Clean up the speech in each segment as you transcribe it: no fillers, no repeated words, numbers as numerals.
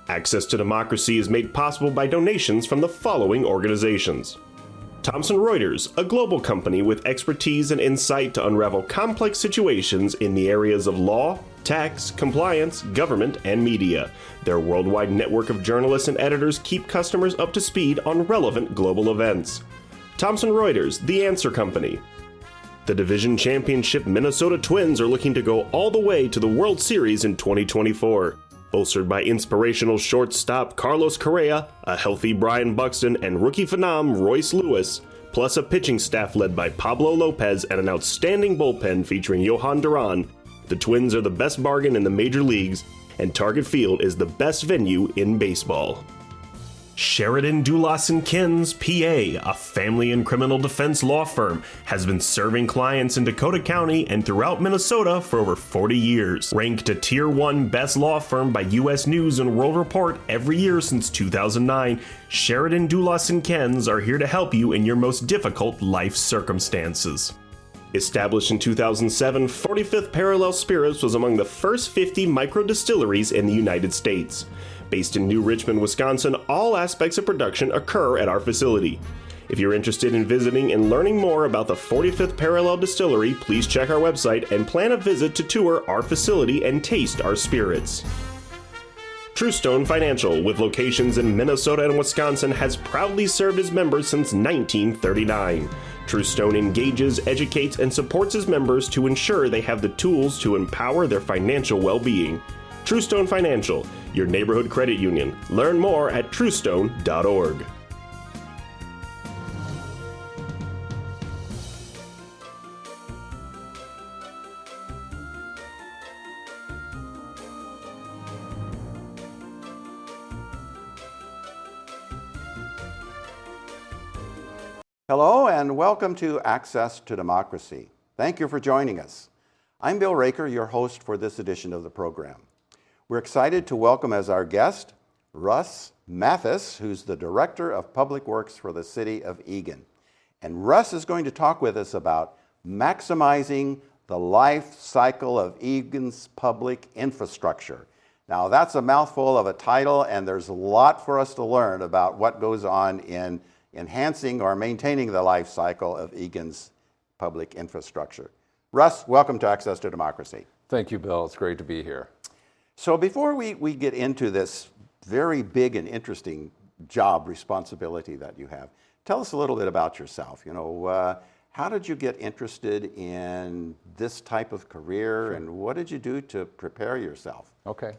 Access to Democracy is made possible by donations from the following organizations. Thomson Reuters, a global company with expertise and insight to unravel complex situations in the areas of law, tax, compliance, government, and media. Their worldwide network of journalists and editors keep customers up to speed on relevant global events. Thomson Reuters, the answer company. The division championship Minnesota Twins are looking to go all the way to the World Series in 2024. Bolstered by inspirational shortstop Carlos Correa, a healthy Brian Buxton, and rookie phenom Royce Lewis, plus a pitching staff led by Pablo Lopez and an outstanding bullpen featuring Johan Duran, the Twins are the best bargain in the major leagues, and Target Field is the best venue in baseball. Sheridan Dulas & Kins, PA, a family and criminal defense law firm, has been serving clients in Dakota County and throughout Minnesota for over 40 years. Ranked a Tier 1 Best Law Firm by U.S. News and World Report every year since 2009, Sheridan Dulas & Kins are here to help you in your most difficult life circumstances. Established in 2007, 45th Parallel Spirits was among the first 50 micro-distilleries in the United States. Based in New Richmond, Wisconsin, all aspects of production occur at our facility. If you're interested in visiting and learning more about the 45th Parallel Distillery, please check our website and plan a visit to tour our facility and taste our spirits. Truestone Financial, with locations in Minnesota and Wisconsin, has proudly served its members since 1939. Truestone engages, educates, and supports its members to ensure they have the tools to empower their financial well-being. Truestone Financial, your neighborhood credit union. Learn more at truestone.org. Hello and welcome to Access to Democracy. Thank you for joining us. I'm Bill Raker, your host for this edition of the program. We're excited to welcome as our guest Russ Matthys, who's the Director of Public Works for the City of Eagan. And Russ is going to talk with us about maximizing the life cycle of Eagan's public infrastructure. Now that's a mouthful of a title, and there's a lot for us to learn about what goes on in enhancing or maintaining the life cycle of Eagan's public infrastructure. Russ, welcome to Access to Democracy. Thank you, Bill. It's great to be here. So before we get into this very big and interesting job responsibility that you have, tell us a little bit about yourself. How did you get interested in this type of career, and what did you do to prepare yourself? Okay.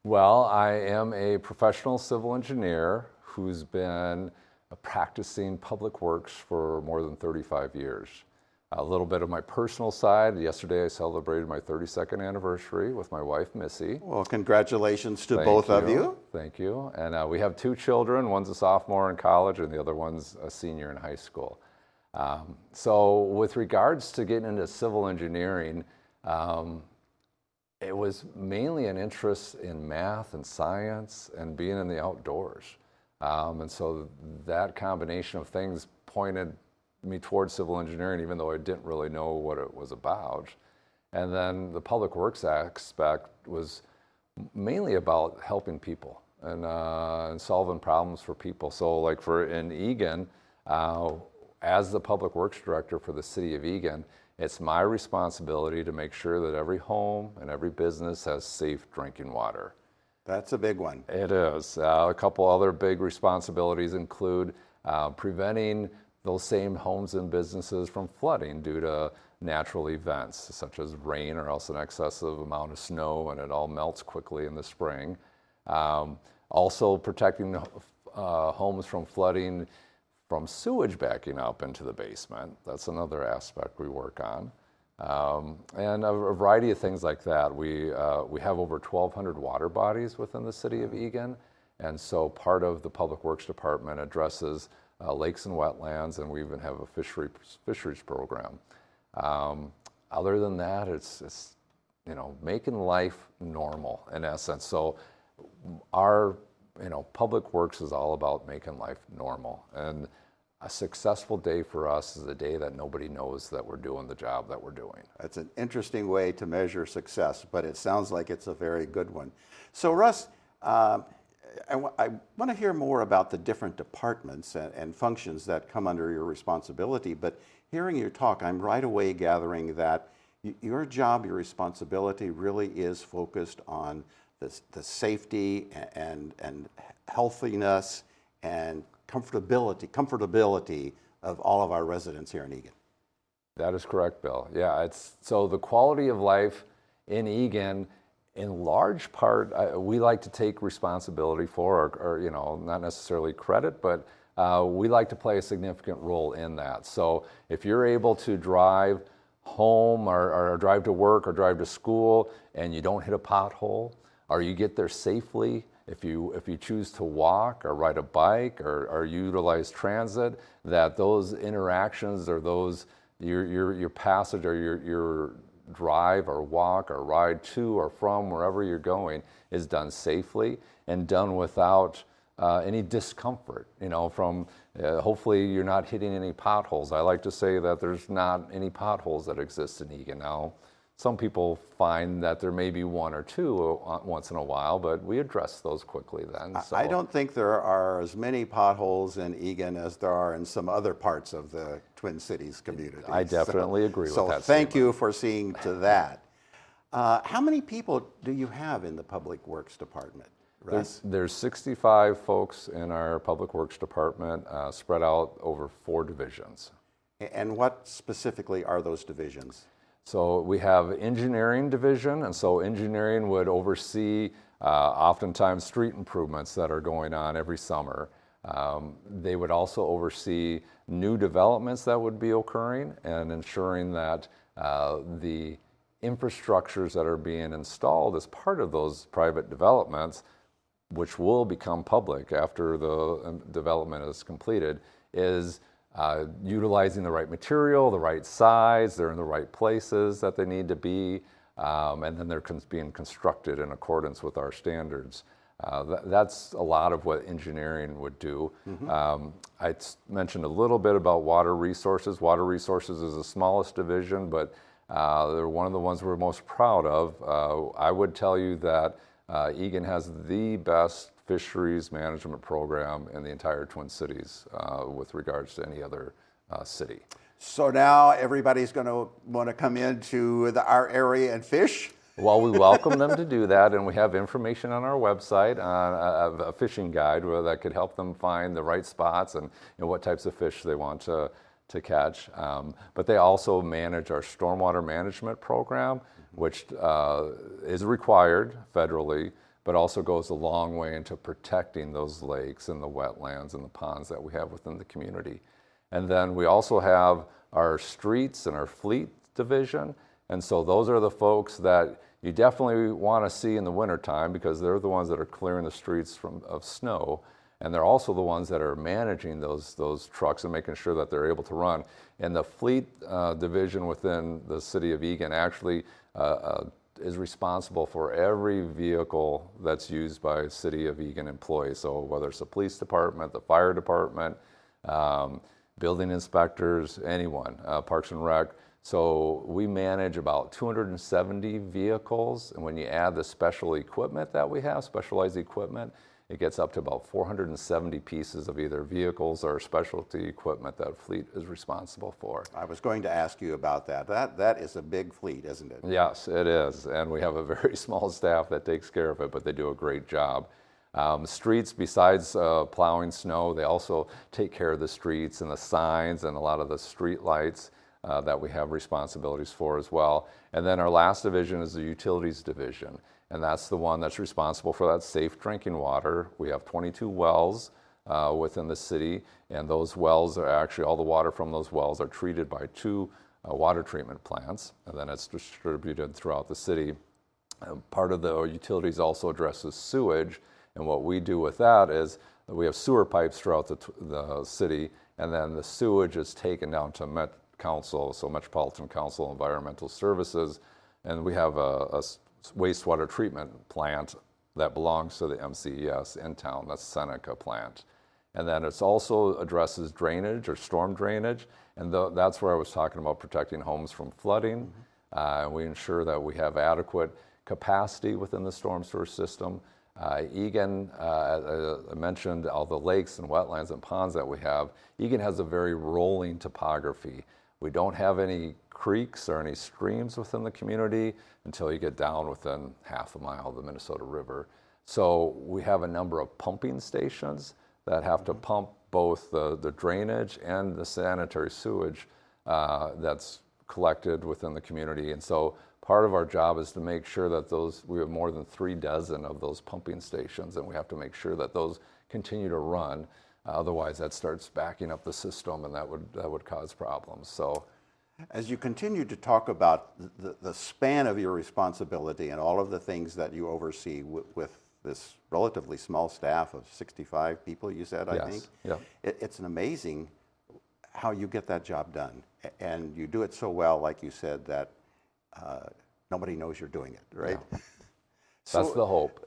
Well, I am a professional civil engineer who's been practicing public works for more than 35 years. A little bit of my personal side. Yesterday I celebrated my 32nd anniversary with my wife, Missy. Well, congratulations to both of you. Thank you. And we have two children. One's a sophomore in college and the other one's a senior in high school. So with regards to getting into civil engineering, it was mainly an interest in math and science and being in the outdoors. And so that combination of things pointed me towards civil engineering, even though I didn't really know what it was about. And then the public works aspect was mainly about helping people and solving problems for people. So like in Eagan, as the public works director for the city of Eagan, it's my responsibility to make sure that every home and every business has safe drinking water. That's a big one. It is. A couple other big responsibilities include preventing those same homes and businesses from flooding due to natural events such as rain or else an excessive amount of snow and it all melts quickly in the spring. Also protecting homes from flooding from sewage backing up into the basement. That's another aspect we work on. And a variety of things like that. We have over 1,200 water bodies within the city of Eagan, and so part of the Public Works Department addresses lakes and wetlands, and we even have a fisheries program. Other than that, it's making life normal in essence. So our Public Works is all about making life normal, and a successful day for us is a day that nobody knows that we're doing the job that we're doing. That's an interesting way to measure success, but it sounds like it's a very good one. So Russ, I want to hear more about the different departments and functions that come under your responsibility, but hearing your talk, I'm right away gathering that your job, your responsibility really is focused on the safety and healthiness and comfortability of all of our residents here in Eagan. That is correct, Bill. Yeah, so the quality of life in Eagan, in large part, we like to take responsibility for, or not necessarily credit, but we like to play a significant role in that. So if you're able to drive home or drive to work or drive to school and you don't hit a pothole, or you get there safely, if you choose to walk or ride a bike or utilize transit, that those interactions or those your passage or your drive or walk or ride to or from wherever you're going is done safely and done without any discomfort, from hopefully you're not hitting any potholes. I like to say that there's not any potholes that exist in Eagan. Now, some people find that there may be one or two once in a while, but we address those quickly then. So. I don't think there are as many potholes in Eagan as there are in some other parts of the Twin Cities community. I definitely agree with that. So thank you for seeing to that. How many people do you have in the Public Works Department, Russ? There's 65 folks in our Public Works Department spread out over 4 divisions. And what specifically are those divisions? So we have engineering division, and so engineering would oversee oftentimes street improvements that are going on every summer. They would also oversee new developments that would be occurring and ensuring that the infrastructures that are being installed as part of those private developments, which will become public after the development is completed, is utilizing the right material, the right size, they're in the right places that they need to be, and then they're being constructed in accordance with our standards. That's a lot of what engineering would do. Mm-hmm. I mentioned a little bit about water resources. Water resources is the smallest division, but they're one of the ones we're most proud of. I would tell you that Eagan has the best fisheries management program in the entire Twin Cities with regards to any other city. So now everybody's going to want to come into our area and fish? Well, we welcome them to do that, and we have information on our website on a fishing guide that could help them find the right spots and what types of fish they want to catch. But they also manage our stormwater management program, which is required federally, but also goes a long way into protecting those lakes and the wetlands and the ponds that we have within the community. And then we also have our streets and our fleet division. And so those are the folks that you definitely want to see in the wintertime because they're the ones that are clearing the streets of snow. And they're also the ones that are managing those trucks and making sure that they're able to run. And the fleet division within the city of Eagan actually is responsible for every vehicle that's used by City of Eagan employees. So whether it's the police department, the fire department, building inspectors, anyone, Parks and Rec. So we manage about 270 vehicles. And when you add the special equipment that we have, specialized equipment, it gets up to about 470 pieces of either vehicles or specialty equipment that fleet is responsible for. I was going to ask you about that. That is a big fleet, isn't it? Yes, it is. And we have a very small staff that takes care of it, but they do a great job. Streets, besides plowing snow, they also take care of the streets and the signs and a lot of the street lights that we have responsibilities for as well. And then our last division is the utilities division. And that's the one that's responsible for that safe drinking water. We have 22 wells within the city, and those wells are actually, all the water from those wells are treated by 2 water treatment plants, and then it's distributed throughout the city. Part of the utilities also addresses sewage, and what we do with that is that we have sewer pipes throughout the city, and then the sewage is taken down to Met Council, so Metropolitan Council Environmental Services, and we have a wastewater treatment plant that belongs to the MCES in town. That's Seneca plant. And then it also addresses drainage or storm drainage. And that's where I was talking about protecting homes from flooding. Mm-hmm. We ensure that we have adequate capacity within the storm sewer system. Eagan, I mentioned all the lakes and wetlands and ponds that we have. Eagan has a very rolling topography. We don't have any creeks or any streams within the community until you get down within half a mile of the Minnesota River. So we have a number of pumping stations that have to pump both the drainage and the sanitary sewage that's collected within the community. And so part of our job is to make sure that we have more than 36 of those pumping stations, and we have to make sure that those continue to run. Otherwise, that starts backing up the system, and that would cause problems. So, as you continue to talk about the span of your responsibility and all of the things that you oversee with this relatively small staff of 65 people, you said, I think. Yeah. It's an amazing how you get that job done. And you do it so well, like you said, that nobody knows you're doing it, right? Yeah. So that's the hope.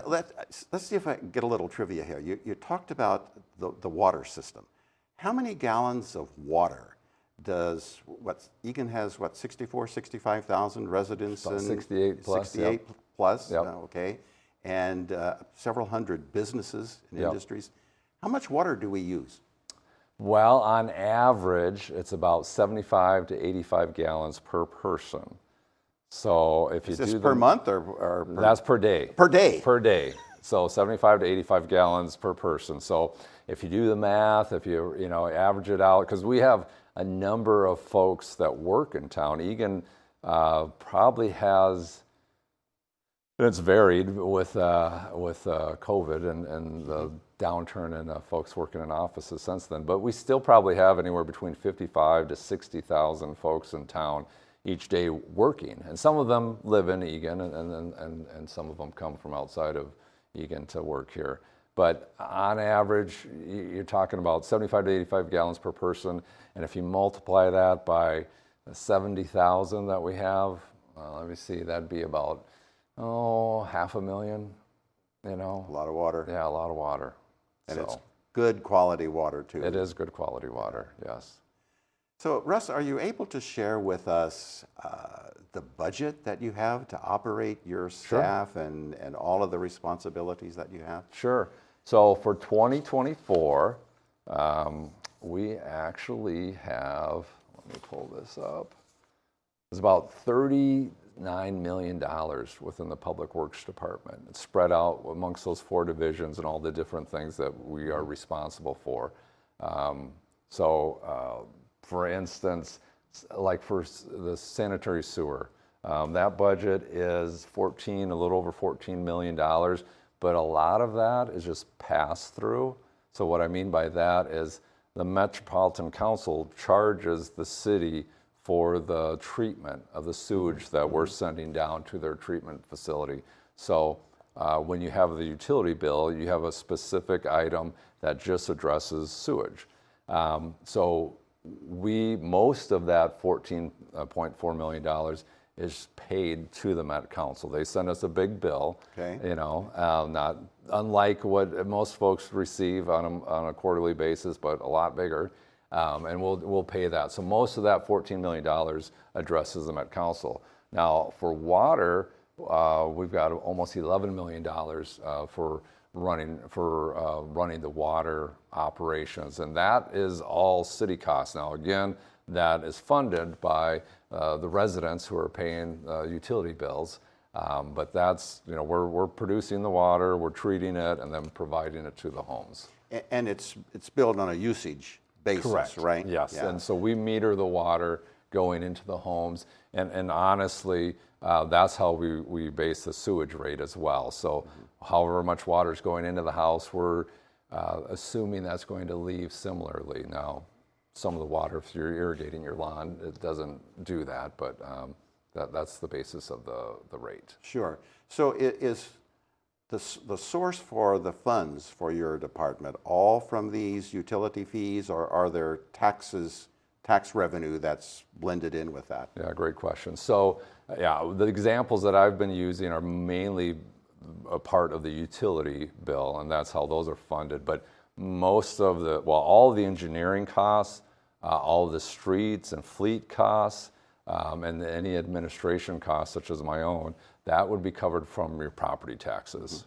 Let's see if I can get a little trivia here. You talked about the water system. How many gallons of water does Eagan has 65,000 residents? About 68 plus. 68 plus, Yep. Okay. And several hundred businesses and Yep. industries. How much water do we use? Well, on average, it's about 75 to 85 gallons per person. So if you Is this do per month or that's per day. Per day. Per day. So 75 to 85 gallons per person. So if you do the math, if you average it out, because we have a number of folks that work in town. Eagan probably has, and it's varied with COVID and the downturn in folks working in offices since then. But we still probably have anywhere between 55 to 60,000 folks in town each day working, and some of them live in Eagan, and some of them come from outside of Eagan to work here. But on average, you're talking about 75 to 85 gallons per person, and if you multiply that by the 70,000 that we have, let me see, that'd be about 500,000. A lot of water. Yeah, a lot of water. And it's good quality water too. It is good quality water. Yes. So, Russ, are you able to share with us the budget that you have to operate your staff and all of the responsibilities that you have? Sure. So for 2024, we actually have, let me pull this up, it's about $39 million within the Public Works Department. It's spread out amongst those 4 divisions and all the different things that we are responsible for. For instance, like for the sanitary sewer, that budget is a little over $14 million, but a lot of that is just passed through. So what I mean by that is the Metropolitan Council charges the city for the treatment of the sewage that we're sending down to their treatment facility. So when you have the utility bill, you have a specific item that just addresses sewage. So most of that $14.4 million is paid to the Met Council. They send us a big bill, not unlike what most folks receive on a quarterly basis, but a lot bigger, and we'll pay that. So most of that $14 million addresses the Met Council. Now for water, we've got almost $11 million for running the water operations, and that is all city costs. Now again, that is funded by the residents who are paying utility bills, but that's we're producing the water, we're treating it, and then providing it to the homes. And it's billed on a usage basis, Correct. Right? Yes, Yeah. and so we meter the water going into the homes, and honestly, that's how we base the sewage rate as well. So however much water is going into the house, we're assuming that's going to leave similarly. Now, some of the water, if you're irrigating your lawn, it doesn't do that, but that's the basis of the rate. Sure. So is the source for the funds for your department all from these utility fees, or are there tax revenue that's blended in with that? Yeah, great question. So, the examples that I've been using are mainly a part of the utility bill, and that's how those are funded. But most of all the engineering costs, all the streets and fleet costs, and any administration costs, such as my own, that would be covered from your property taxes.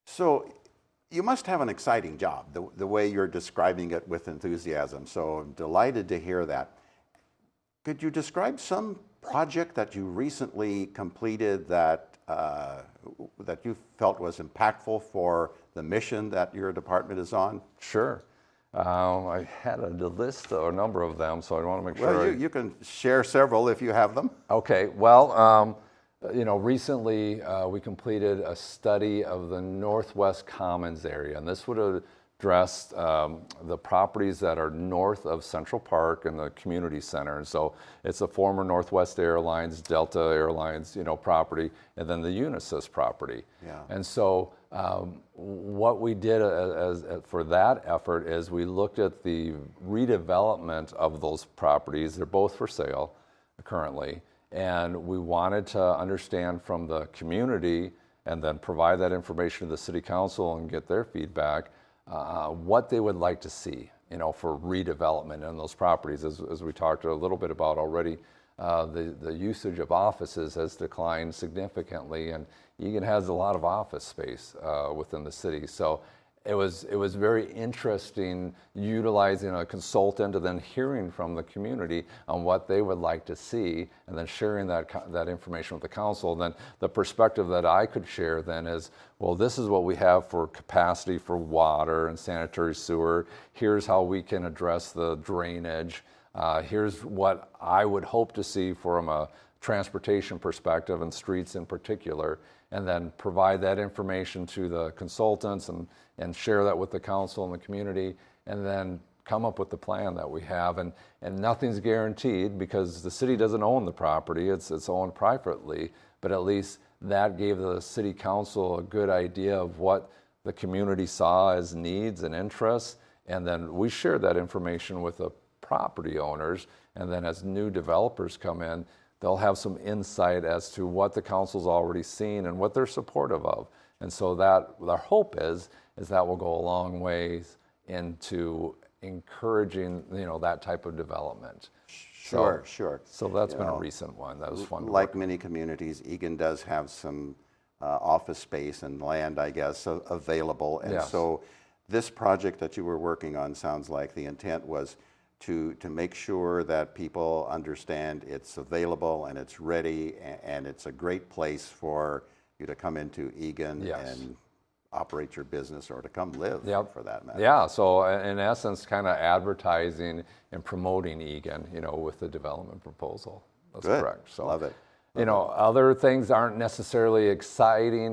So you must have an exciting job, the way you're describing it with enthusiasm. So I'm delighted to hear that. Could you describe some project that you recently completed that that you felt was impactful for the mission that your department is on? Sure. I had a list or a number of them, so I want to make sure. Well, you can share several if you have them. Okay. Well, recently we completed a study of the Northwest Commons area, and this would address the properties that are north of Central Park and the community center. And so it's a former Northwest Airlines, Delta Airlines, property, and then the Unisys property. Yeah. And so what we did for that effort is we looked at the redevelopment of those properties. They're both for sale currently. And we wanted to understand from the community and then provide that information to the city council and get their feedback, what they would like to see, for redevelopment in those properties. As we talked a little bit about already, the usage of offices has declined significantly, and Eagan has a lot of office space within the city. So it was very interesting utilizing a consultant and then hearing from the community on what they would like to see, and then sharing that information with the council. And then the perspective that I could share then is, well, this is what we have for capacity for water and sanitary sewer. Here's how we can address the drainage. Here's what I would hope to see from a transportation perspective and streets in particular, and then provide that information to the consultants and share that with the council and the community, and then come up with the plan that we have. And nothing's guaranteed because the city doesn't own the property, it's owned privately, but at least that gave the city council a good idea of what the community saw as needs and interests, and then we shared that information with the property owners, and then as new developers come in, they'll have some insight as to what the council's already seen and what they're supportive of. And so that our hope is that will go a long ways into encouraging, that type of development. Sure. So that's been a recent one. That was fun to Like work. many communities, Eagan does have some office space and land, I guess, available. And Yes. so this project that you were working on sounds like the intent was to make sure that people understand it's available and it's ready, and it's a great place for you to come into Eagan Yes. and operate your business, or to come live, Yep. for that matter. Yeah, so in essence, kind of advertising and promoting Eagan, with the development proposal. That's Good. correct. So, Love it. Other things aren't necessarily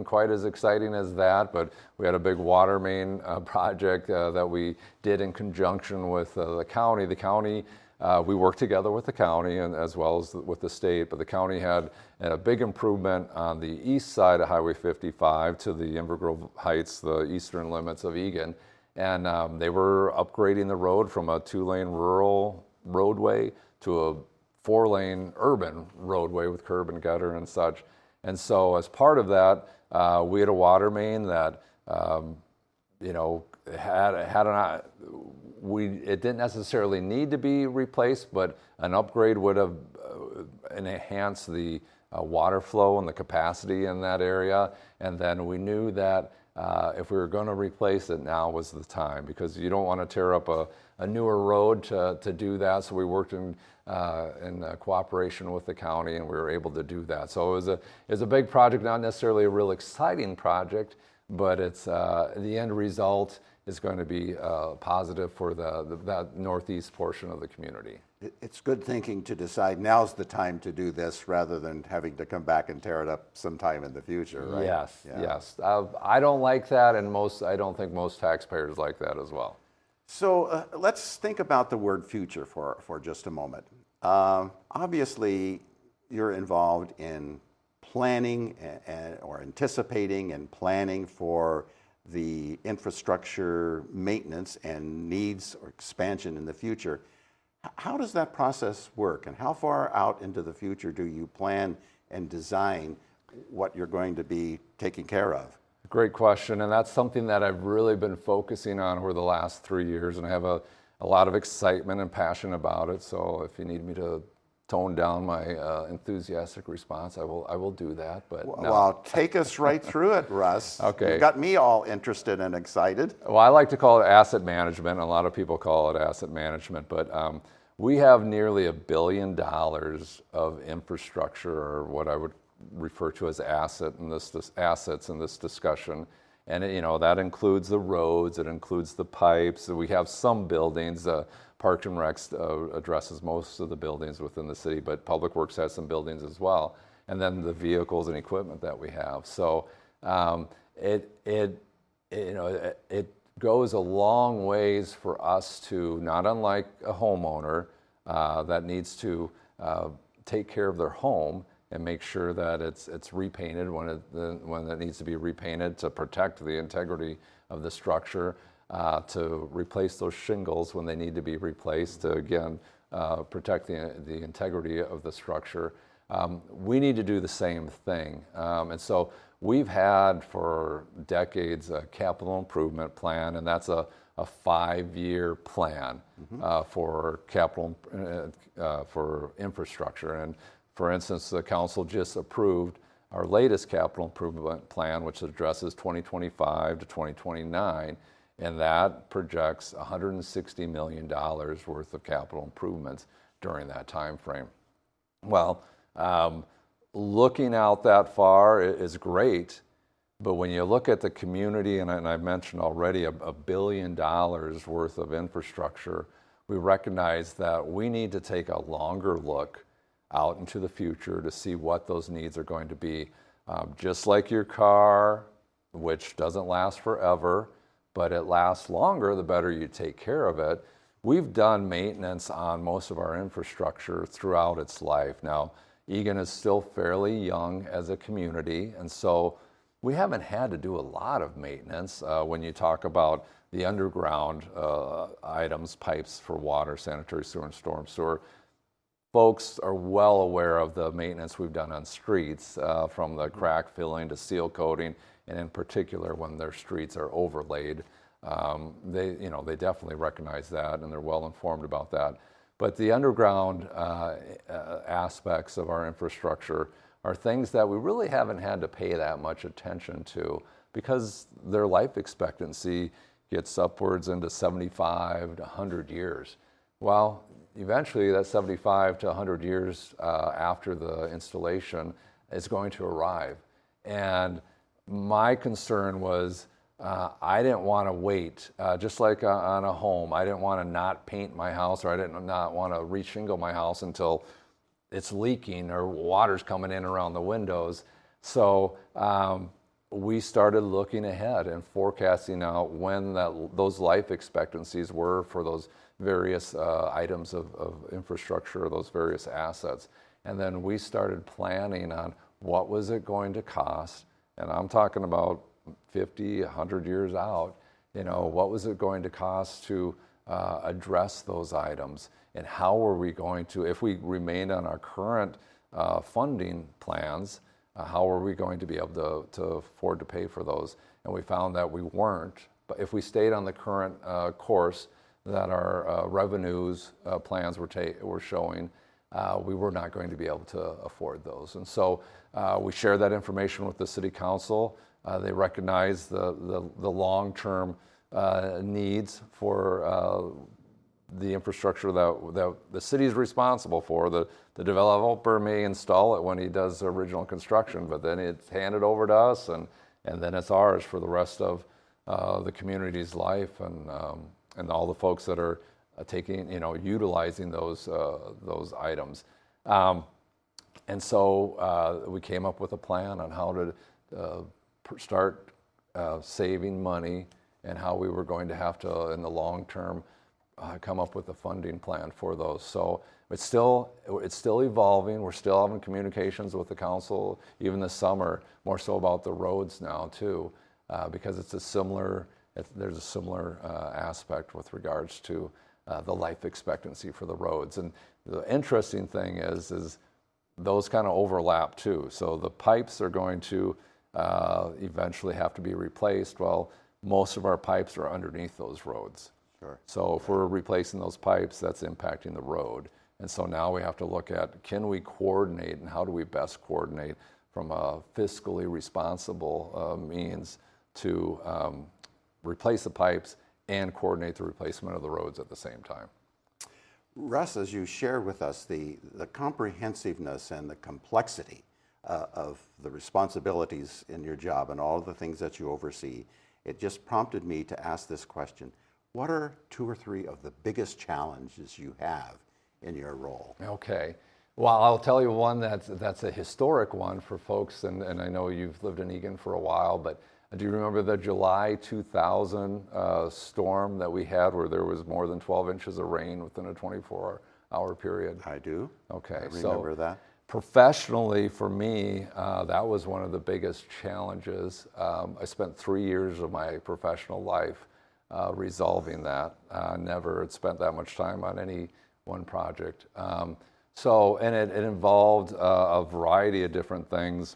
quite as exciting as that, but we had a big water main project that we did in conjunction with the county. The county, we worked together with the county and as well as with the state, but the county had a big improvement on the east side of Highway 55 to the Inver Grove Heights, the eastern limits of Eagan. And they were upgrading the road from a 2-lane rural roadway to a 4-lane urban roadway with curb and gutter and such. And so as part of that, we had a water main that, it didn't necessarily need to be replaced, but an upgrade would have enhanced the water flow and the capacity in that area. And then we knew that if we were going to replace it, now was the time, because you don't want to tear up a newer road to do that. So we worked in cooperation with the county, and we were able to do that. So it was a big project, not necessarily a real exciting project, but it's the end result is going to be positive for that northeast portion of the community. It's good thinking to decide now's the time to do this rather than having to come back and tear it up sometime in the future, right? Yes, Yeah. yes. I don't like that, and I don't think most taxpayers like that as well. So let's think about the word future for just a moment. Obviously, you're involved in planning or anticipating and planning for the infrastructure maintenance and needs or expansion in the future. How does that process work, and how far out into the future do you plan and design what you're going to be taking care of? Great question, and that's something that I've really been focusing on over the last 3 years, and I have a lot of excitement and passion about it. So if you need me to tone down my enthusiastic response, I will do that. But no. Well, take us right through it, Russ. Okay. You got me all interested and excited. Well, I like to call it asset management. A lot of people call it asset management, but we have nearly $1 billion of infrastructure, or what I would refer to as assets in this discussion. And that includes the roads, it includes the pipes. We have some buildings. Parks and Recs addresses most of the buildings within the city, but Public Works has some buildings as well. And then the vehicles and equipment that we have. So it goes a long ways for us to, not unlike a homeowner that needs to take care of their home and make sure that it's repainted when it needs to be repainted to protect the integrity of the structure, to replace those shingles when they need to be replaced to, again, protect the integrity of the structure. We need to do the same thing. And so we've had for decades a capital improvement plan, and that's a 5-year plan for capital for infrastructure. And for instance, the council just approved our latest capital improvement plan, which addresses 2025 to 2029, and that projects $160 million worth of capital improvements during that time frame. Well, looking out that far is great, but when you look at the community, and I mentioned already $1 billion worth of infrastructure, we recognize that we need to take a longer look out into the future to see what those needs are going to be. Just like your car, which doesn't last forever, but it lasts longer the better you take care of it. We've done maintenance on most of our infrastructure throughout its life. Now, Eagan is still fairly young as a community, and so we haven't had to do a lot of maintenance. When you talk about the underground items, pipes for water, sanitary sewer, and storm sewer, folks are well aware of the maintenance we've done on streets, from the crack filling to seal coating, and in particular when their streets are overlaid. They definitely recognize that, and they're well informed about that. But the underground aspects of our infrastructure are things that we really haven't had to pay that much attention to because their life expectancy gets upwards into 75 to 100 years. Well, eventually that 75 to 100 years after the installation is going to arrive. And my concern was I didn't want to wait, just like on a home. I didn't want to not paint my house, or I did not want to reshingle my house until it's leaking or water's coming in around the windows. So we started looking ahead and forecasting out when those life expectancies were for those various items of infrastructure, those various assets. And then we started planning on what was it going to cost, and I'm talking about 50, 100 years out, what was it going to cost to address those items, and how were we going to, if we remained on our current funding plans, how were we going to be able to afford to pay for those? And we found that we weren't, but if we stayed on the current course that our revenues plans were showing, we were not going to be able to afford those. And so we shared that information with the City Council. They recognize the long-term needs for the infrastructure that the city is responsible for. The developer may install it when he does the original construction, but then it's handed over to us, and then it's ours for the rest of the community's life, and all the folks that are utilizing those items. And so we came up with a plan on how to start saving money, and how we were going to have to, in the long term, come up with a funding plan for those. So it's still evolving. We're still having communications with the council, even this summer, more so about the roads now too, because there's a similar aspect with regards to the life expectancy for the roads. And the interesting thing is those kind of overlap too. So the pipes are going to eventually have to be replaced. Well, most of our pipes are underneath those roads. Sure. So if we're replacing those pipes, that's impacting the road. And so now we have to look at, can we coordinate, and how do we best coordinate from a fiscally responsible means to replace the pipes and coordinate the replacement of the roads at the same time. Russ, as you shared with us the comprehensiveness and the complexity of the responsibilities in your job and all of the things that you oversee, it just prompted me to ask this question. What are 2 or 3 of the biggest challenges you have in your role? Okay. Well, I'll tell you one that's a historic one for folks, and I know you've lived in Eagan for a while, but do you remember the July 2000 storm that we had where there was more than 12 inches of rain within a 24-hour period? I do. Okay. I remember that. Professionally, for me, that was one of the biggest challenges. I spent 3 years of my professional life resolving that. Never had spent that much time on any one project. And it involved a variety of different things.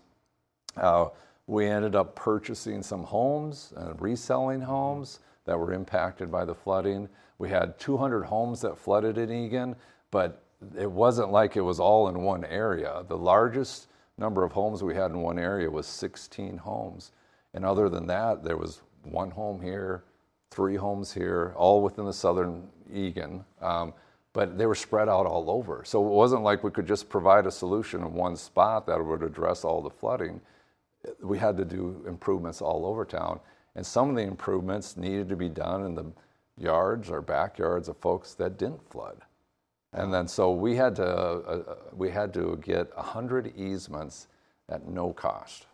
We ended up purchasing some homes and reselling homes that were impacted by the flooding. We had 200 homes that flooded in Eagan, but it wasn't like it was all in one area. The largest number of homes we had in one area was 16 homes. And other than that, there was 1 home here, 3 homes here, all within the southern Eagan. But they were spread out all over. So it wasn't like we could just provide a solution in one spot that would address all the flooding. We had to do improvements all over town. And some of the improvements needed to be done in the yards or backyards of folks that didn't flood. And then so we had to get 100 easements at no cost,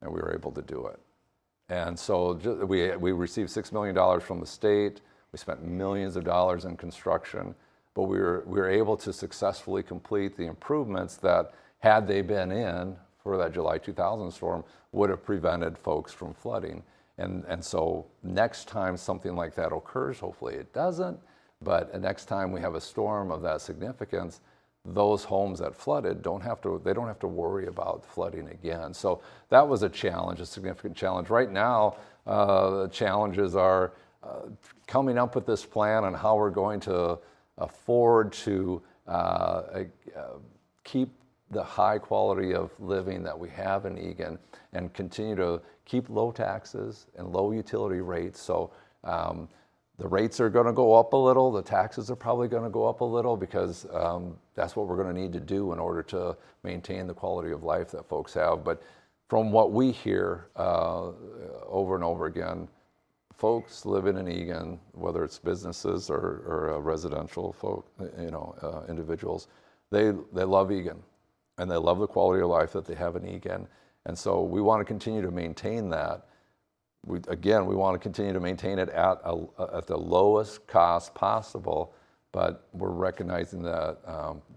and we were able to do it. And so we received $6 million from the state. We spent millions of dollars in construction, but we were able to successfully complete the improvements that, had they been in for that July 2000 storm, would have prevented folks from flooding. And so next time something like that occurs, hopefully it doesn't, but next time we have a storm of that significance, those homes that flooded don't have to worry about flooding again. So that was a challenge, a significant challenge. Right now, the challenges are coming up with this plan on how we're going to afford to keep the high quality of living that we have in Eagan and continue to keep low taxes and low utility rates. So the rates are going to go up a little. The taxes are probably going to go up a little because that's what we're going to need to do in order to maintain the quality of life that folks have. But from what we hear over and over again, folks living in Eagan, whether it's businesses or residential folk, individuals, they love Eagan and they love the quality of life that they have in Eagan. And so we want to continue to maintain that. We want to continue to maintain it at the lowest cost possible, but we're recognizing that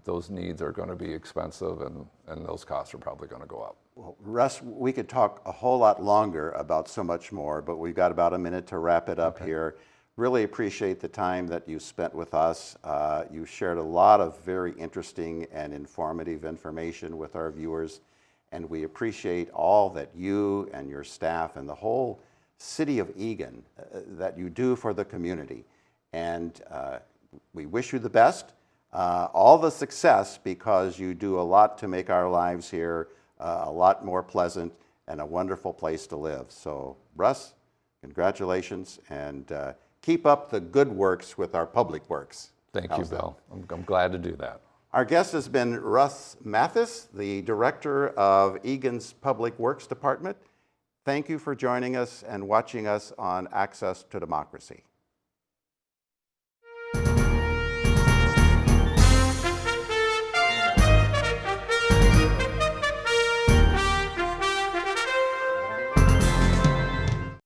those needs are going to be expensive and those costs are probably going to go up. Well, Russ, we could talk a whole lot longer about so much more, but we've got about a minute to wrap it up here. Really appreciate the time that you spent with us. You shared a lot of very interesting and informative information with our viewers, and we appreciate all that you and your staff and the whole City of Eagan that you do for the community. And we wish you the best, all the success, because you do a lot to make our lives here a lot more pleasant and a wonderful place to live. So Russ, congratulations, and keep up the good works with our public works. Thank you, Bill. I'm glad to do that. Our guest has been Russ Matthys, the Director of Eagan's Public Works Department. Thank you for joining us and watching us on Access to Democracy.